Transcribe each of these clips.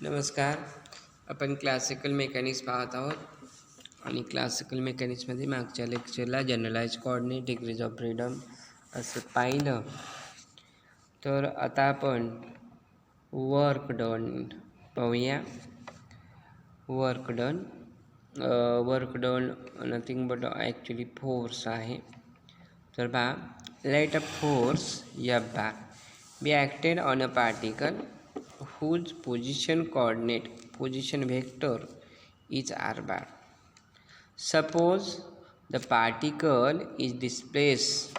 नमस्कार. आपण classical mechanics पाहत आहोत आणि क्लासिकल मेकॅनिक्समध्ये मागच्या लेक्चरला generalize coordinate degrees of freedom असं पाहिलं. तर आता आपण वर्क डन पाहूया. Work done nothing but actually force आहे. तर पहा, let a force F bar be acted on a particle whose position vector is r bar. Suppose the particle is displaced.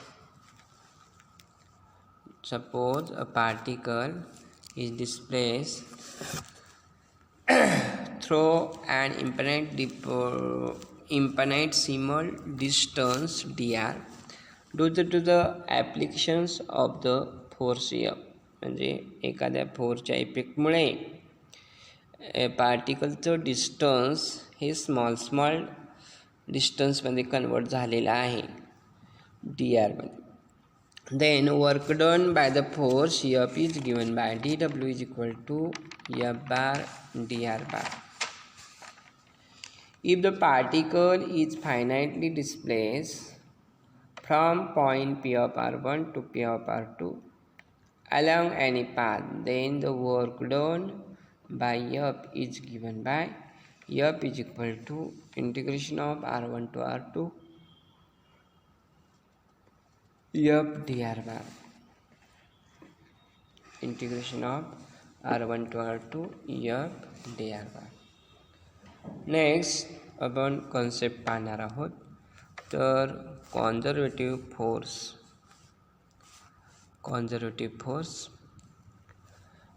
Suppose a particle is displaced through an infinitesimal distance dr due to the applications of the force F. म्हणजे एखाद्या फोर्सच्या इफेक्टमुळे पार्टिकलचं distance हे small डिस्टन्समध्ये convert झालेलं आहे D आरमध्ये. Then work done by the force F is given by dw is equal to F bar dr bar. If the particle is finitely displaced from point P of r1 to P of r2 along any path, then the work done by F is given by F is equal to integration of r1 to r2 F dr bar. Integration of r1 to r2 F dr bar. Next आपण concept पाहणार आहोत. तर conservative force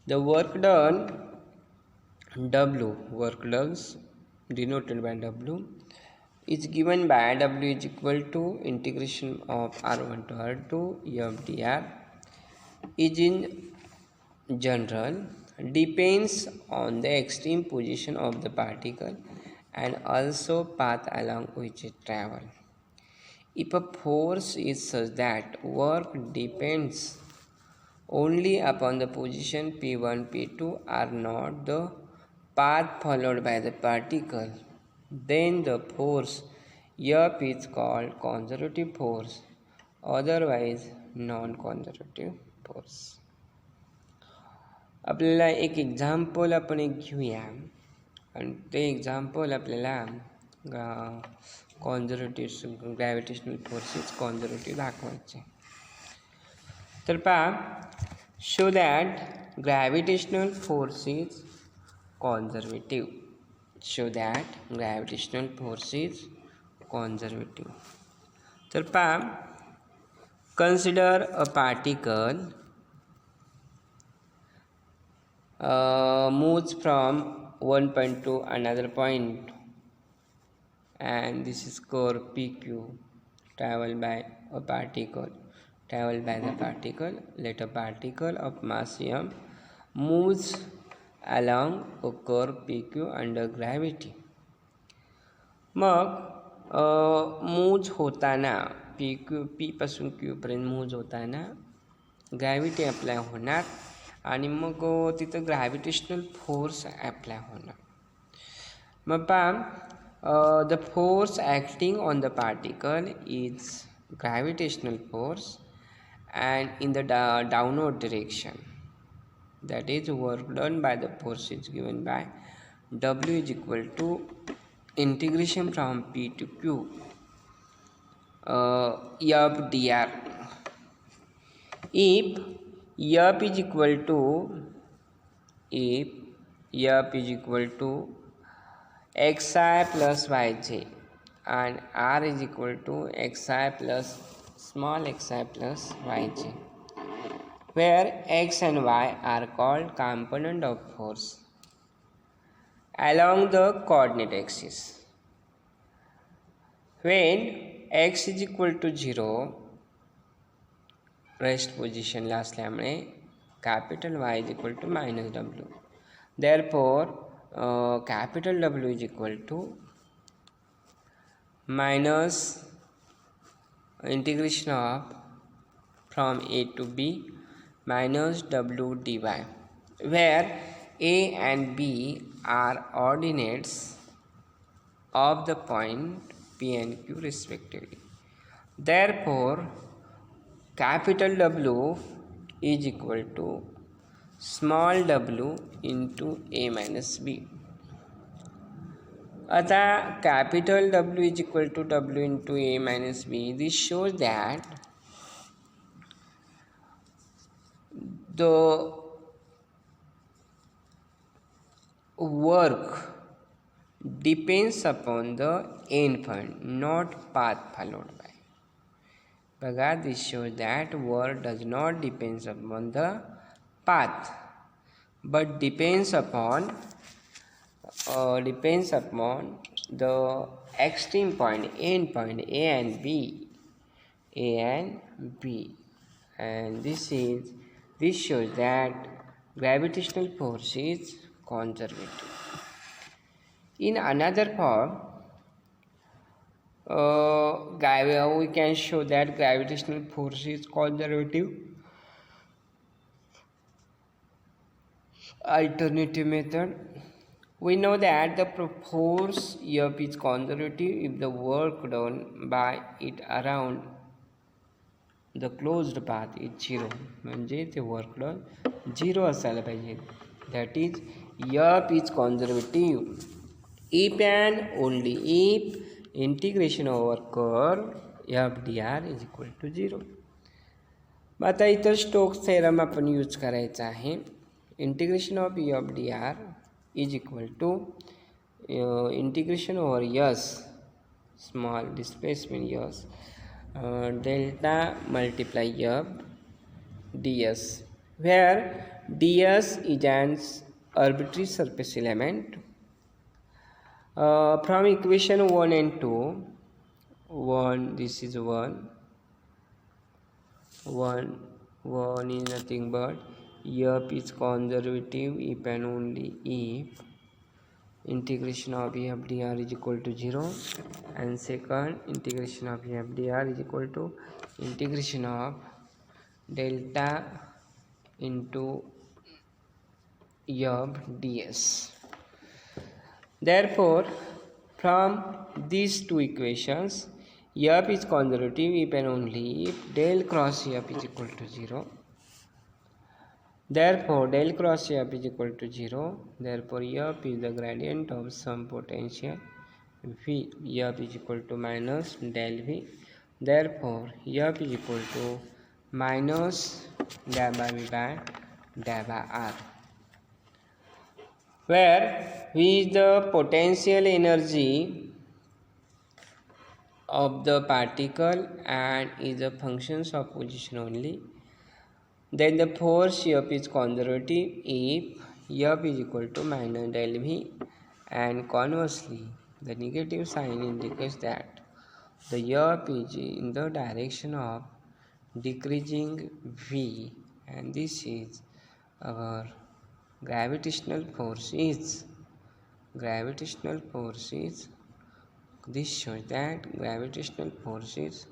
the work done denoted by W is given by W is equal to integration of r1 to r2 F dr is in general depends on the extreme position of the particle and also path along which it travels. If a force is such that work depends only upon the position P1, P2 are not the path followed by the particle, then the force F is called conservative force, otherwise non-conservative force. आपल्याला एक example आपण घेऊया आणि ते example आपल्याला conservative gravitational forces conservative दाखवायचे. तर पहा, show that gravitational force is conservative. तर पहा, consider a particle moves from one point to another point, and this is curve PQ traveled by the particle. Let a particle of mass m moves along a curve PQ under gravity. Mug moves होताना P पासून Q पर्यंत moves होताना gravity apply होणार आणि मग तिथं gravitational force apply होणार. मग पहा, the force acting on the particle is gravitational force and in the downward direction, that is work done by the force is given by W is equal to integration from P to Q F dr. If F is equal to xi plus yj and r is equal to xi plus small xi plus yj, where x and y are called component of force along the coordinate axis. When x is equal to 0 rest पोजिशनला असल्यामुळे capital Y is equal to -W. Therefore capital W is equal to minus integration of from A to B minus W dy, where A and B are ordinates of the point P and Q respectively. Therefore, capital W is equal to small w into A minus B. आता capital W is equal to W into A minus B. This shows that the work depends upon the end point, not path followed by. Bhaga, this shows that work does not depend upon the path, but depends upon the extreme point, end point A and B, and this shows that gravitational force is conservative. In another form, we can show that gravitational force is conservative. Alternative method, we know that the force F is conservative if the work done by it around the closed path is 0. म्हणजे ते work done 0 असायला पाहिजे. That is F is conservative if and only if integration over curve F dr is equal to 0. आता इतर Stokes theorem आपण use करायचा आहे. Integration of F dr is equal to integration over s, small displacement s, delta multiply F ds, where ds is an arbitrary surface element. From equation 1 and 2, 1, this is 1 is nothing but F is conservative if and only if integration of F dr is equal to 0, and second, integration of F dr is equal to integration of delta into F ds. Therefore, from these two equations, F is conservative if and only if del cross F is equal to 0. Therefore, del cross F is equal to 0. Therefore, F is the gradient of some potential V. F is equal to minus del V. Therefore, F is equal to minus del by V by del by R, where V is the potential energy of the particle and is a function of position only. Then the force F is conservative if F is equal to minus del V, and conversely the negative sign indicates that the F is in the direction of decreasing V, and this is our gravitational force is this shows that gravitational force is